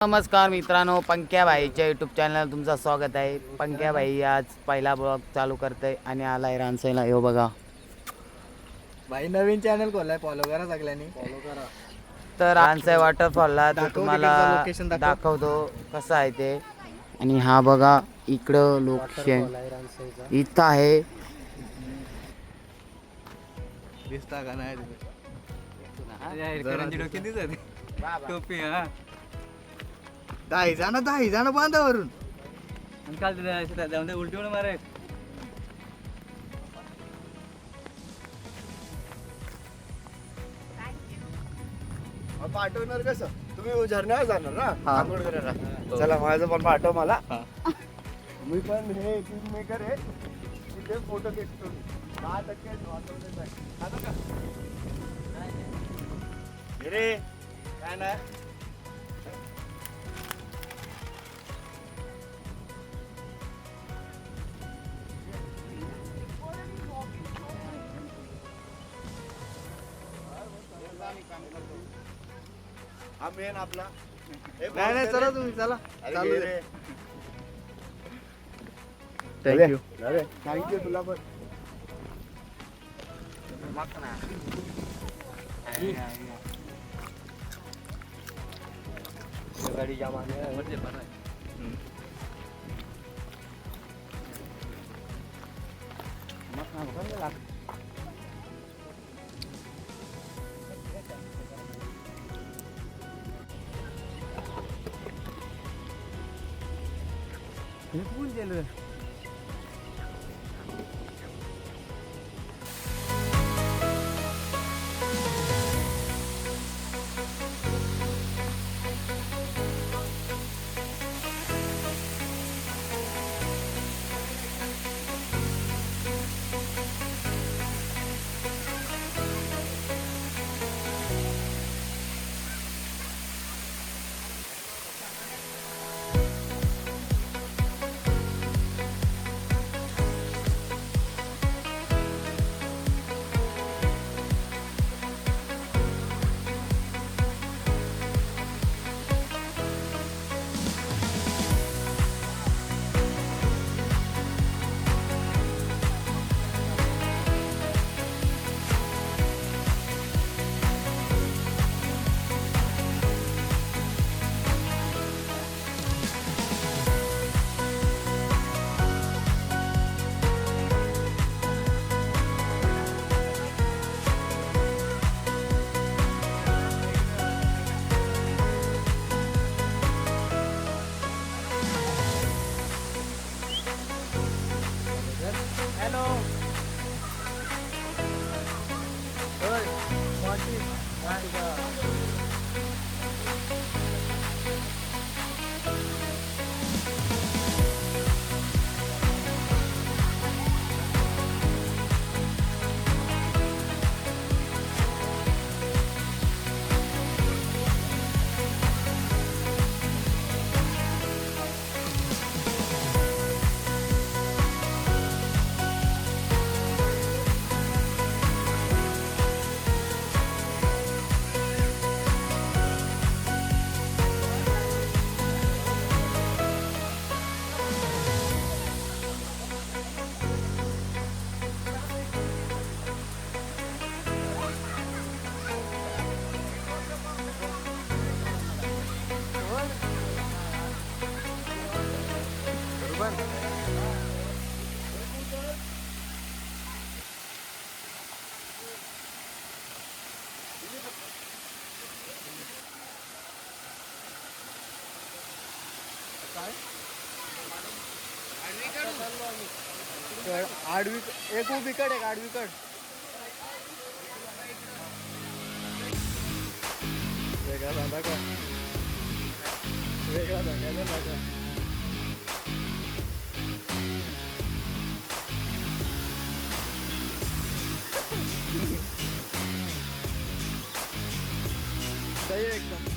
नमस्कार मित्रांनो, पंक्या भाईच्या यूट्यूब चॅनलला तुमचं स्वागत आहे. पंक्या भाई आज पहिला ब्लॉग चालू करतोय आणि आलाय रानसाईला. हो बघा भाई नवीन चॅनल खोललाय, फॉलो करा सगळ्यांनी. फॉलो करा. तर रानसाई वॉटरफॉलला तर तुम्हाला लोकेशन दाखवतो कसं आहे ते. आणि हा बघा इकडं लोकेशन इथं आहे. दिसता का नाही टोपी हा 10 जण बांधावरून जाऊन उलटी उड्या मारे. पाठवणार कसं तुम्ही झरण्यावर जाणार ना आंघोळ करायला. चला माझं पण पाठव मला. मी पण हे फिल्म मेकर आहे, तिथे फोटो घेतो. 10% वाचवलेलं आहे. आता का रे काय नाही हा मेन आपला. नाही चला तुम्ही चला चालू दे. थँक्यू थँक्यू तुला पण. गाडी जाम आडवी एक उभी कड एक आडवी कड. वेगळा झाला का वेगळा झाला का सही एकदम.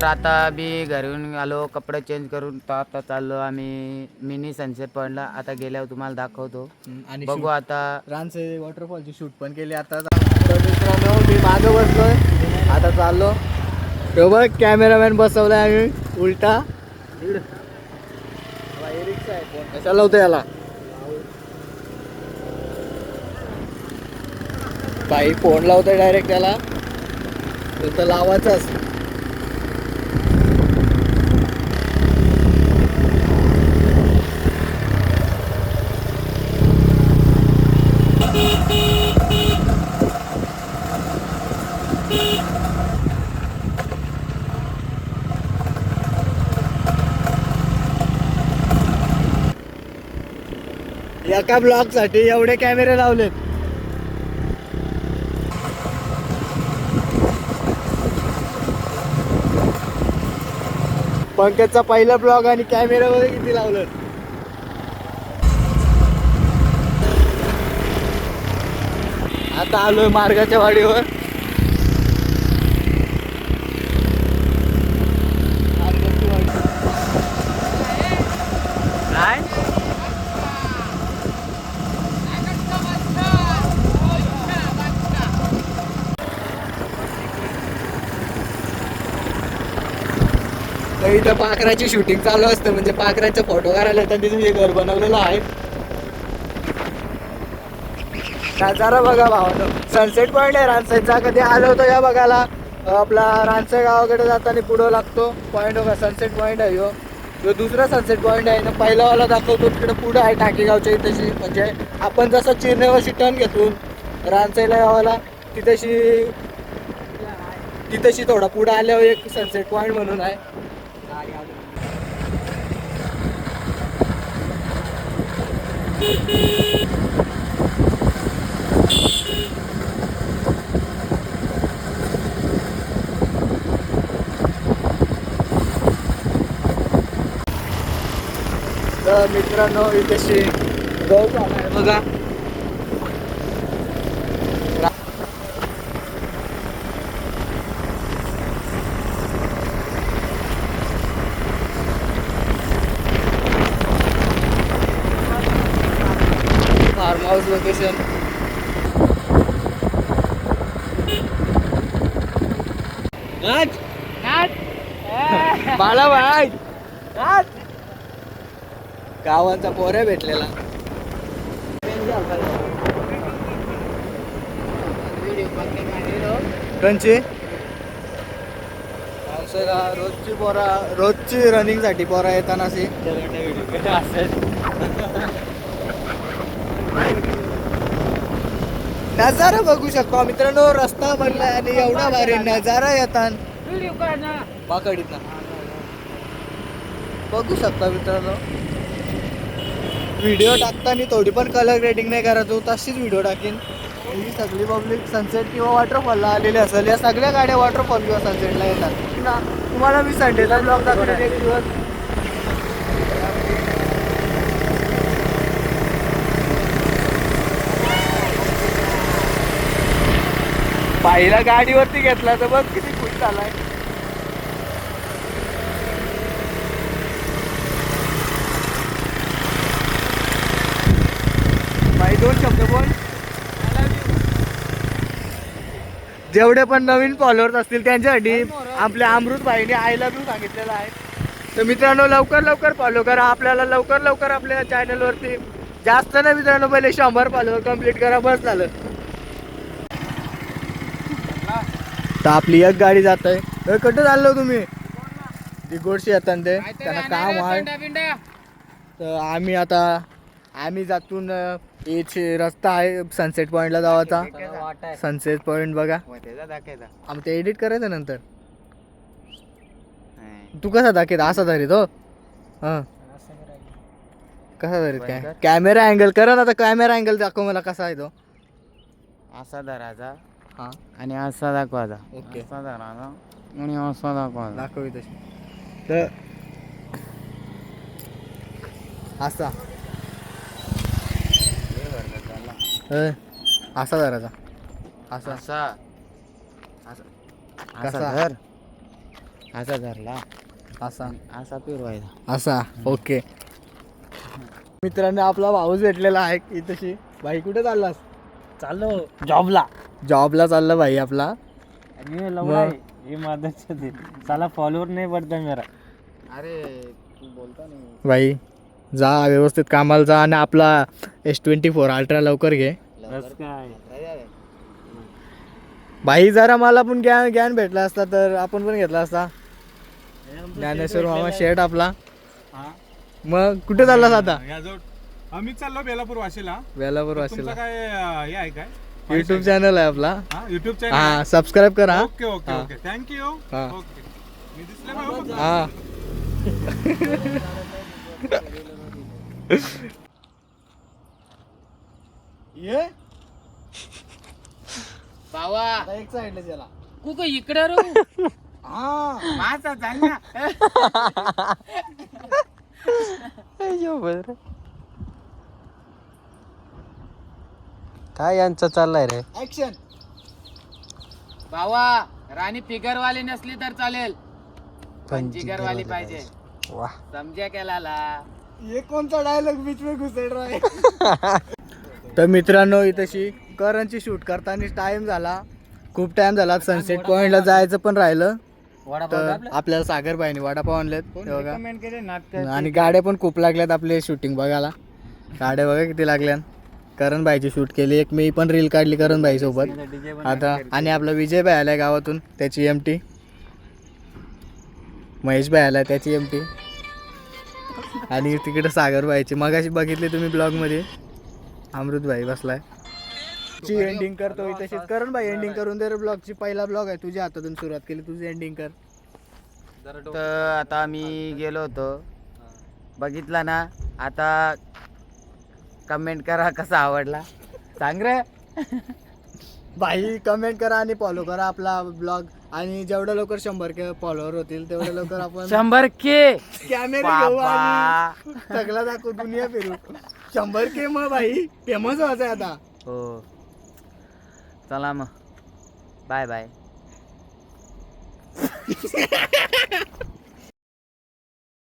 तर आता बी घरून आलो कपडे चेंज करून तर आता चाललो आम्ही मिनी सनसेट पॉईंटला. आता गेल्यावर तुम्हाला दाखवतो. आणि बघू आता. रानचे वॉटरफॉलची शूट पण केली आता. तर मित्रांनो मी मागं बसलोय आता चाललो. तो बघ कॅमेरामॅन बसवलाय आम्ही उलटा. कशाला होतं याला बाई फोन लावतोय डायरेक्ट त्याला तर लावायचाच. एका ब्लॉग साठी एवढे कॅमेरे लावलेत. पंकजचा पहिला ब्लॉग आणि कॅमेऱ्यामध्ये किती लावलं. आता आलोय मार्गाच्या वाडीवर. काय तर इथं पाखराची शूटिंग चालू असते म्हणजे पाखराचे फोटो काढायला त्यांनी हे घर बनवलेलं आहे. नजारा बघा भावानो. सनसेट पॉईंट आहे रानसाईडचा. कधी आलो होतो या बघायला. आपला रानसाई गावाकडे जाताना पुढं लागतो पॉईंट बघा. सनसेट पॉईंट आहे ह्यो दुसरा सनसेट पॉईंट आहे ना. पहिलावाला दाखवतो तिकडे पुढं आहे टाकेगावच्या इथेशी. म्हणजे आपण जसं चिरनेवरशी टर्न घेतून रानसाईला गावाला तिथेशी थोडा पुढं आल्यावर एक सनसेट पॉईंट म्हणून आहे. तर मित्रांनो इथेशी गहू आहे बघा. Farm house location. मला भाई गावांचा पोऱ्या भेटलेला. कंची रोजची रनिंग साठी पोरा येताना अशी नजारा बघू शकतो मित्रांनो. रस्ता बनलाय आणि एवढा भारी नजारा येतात माकडीत बघू शकता मित्रांनो. व्हिडिओ टाकताना थोडी पण कलर ग्रेडिंग नाही करायचो. तशीच व्हिडिओ टाकीन. ही सगळी पब्लिक सनसेट किंवा वॉटरफॉलला आलेली असेल. या सगळ्या गाड्या वॉटरफॉल किंवा सनसेटला येतात. तुम्हाला मी संडेला ब्लॉग दाखवले एक दिवस. पहिला गाडीवरती घेतला तर बघ किती खुश झालाय. भाई 2 शब्द बोल. जेवढे पण नवीन फॉलोअर्स असतील त्यांच्यासाठी आपल्या अमृत भाईने आय लव्ह यू सांगितलेलं आहे. तर मित्रांनो लवकर लवकर फॉलो करा. आपल्याला लवकर लवकर आपल्या चॅनलवरती जास्त नाही मित्रांनो पहिले 100 फॉलोअर कंप्लीट करा बस झालं. तर आपली एक गाडी जात आहे. कुठं चाललो तुम्ही. दिगोडशी येतात ते त्यांना काम आहे. तर आम्ही जातून इथे रस्ता आहे सनसेट पॉईंटला जावाचा. सनसेट पॉईंट बघा. आम्ही ते एडिट करायचं नंतर. तू कसा दाखवत असा धरीत हो. हां कसा धरीत काय कॅमेरा अँगल करा ना. आता कॅमेरा अँगल दाखव मला कसा आहे तो. असा धरायचा हां आणि असा दाखवायचा. ओके असा धरायचा आणि असा दाखवायचा. दाखवी तशी. तर असा असा धरायचा. असा असा कसा धर असा धरला असा असा फिरवायचा. असा ओके. मित्रांनो आपला भाऊच भेटलेला आहे इथशी. भाई कुठे चाललास? चाललो जॉबला. जॉबला चालला भाई आपला. ये लवड़ा है, ये मादर दे साला फॉलोअर नहीं बढ़ता मेरा. अरे तू बोलता नाही. भाई जा व्यवस्थित कामाला जा आणि आपला S24 अल्ट्रा लवकर घे. बस काय भाई जरा मला पण ज्ञान भेटला असता तर आपण पण घेतला असता. ज्ञानेश्वर मामा शेट आपला. मग कुठे चाललास आता? आम्ही चाललो बेलापूर वाशीला. वेलापूर तुमचं वाशीला. काय हे आहे काय युट्यूब चॅनल आहे आपला. YouTube channel? हा सबस्क्राईब करा. ओके ओके हा. Okay thank you. हा. ओके मी दिसले भाऊ. हा ये बावा एक साईडला चला. कुक इकडे रू. हा माझा चाल ना. काय यांचं चाललंय रे? ऍक्शन. बावा राणी फिगरवाली नसली तर चालेल पण जिगरवाली पाहिजे. वाह. समजा केला. ये कोणता डायलॉग बीच में घुसड रहा है. तर मित्रांनो इथशी करणची शूट करताना टाइम झाला. खूप टाइम झाला. सनसेट पॉइंटला जायचं पण राहिलं. तर आपल्याला सागरबाईने वडापाव आणलेत हे बघा. कमेंट केले नाटक. आणि गाड्या पण खूप लागल्यात आपले शूटिंग बघायला. गाड्या बघा किती लागल्या. करण भाईची शूट केली. एक मी पण रील काढली करण भाई सोबत आता. आणि आपला विजय भाई आलाय गावातून त्याची MT. महेश भाई आलाय त्याची MT. आणि तिकडे सागर भाईची मगाशी बघितली तुम्ही ब्लॉग मध्ये अमृत भाई बसलाय. ची एंडिंग करतो तशीच. करण भाई एंडिंग करून दे रे ब्लॉगची. पहिला ब्लॉग आहे तुझ्या हातातून सुरुवात केली. तुझी एंडिंग कर. तर आता मी गेलो होतो बघितला ना. आता कमेंट करा कसा आवडला सांग रे. भाई कमेंट करा आणि फॉलो करा आपला ब्लॉग. आणि जेवढ्या लवकर 100K फॉलोअर होतील तेवढ्या लवकर आपण 100K कॅमेरा घेऊ बाबा. आणि सगळा दाखवू दुनिया फिरू. 100K मग भाई फेमस व्हायचं आहे आता. हो चला मग बाय बाय.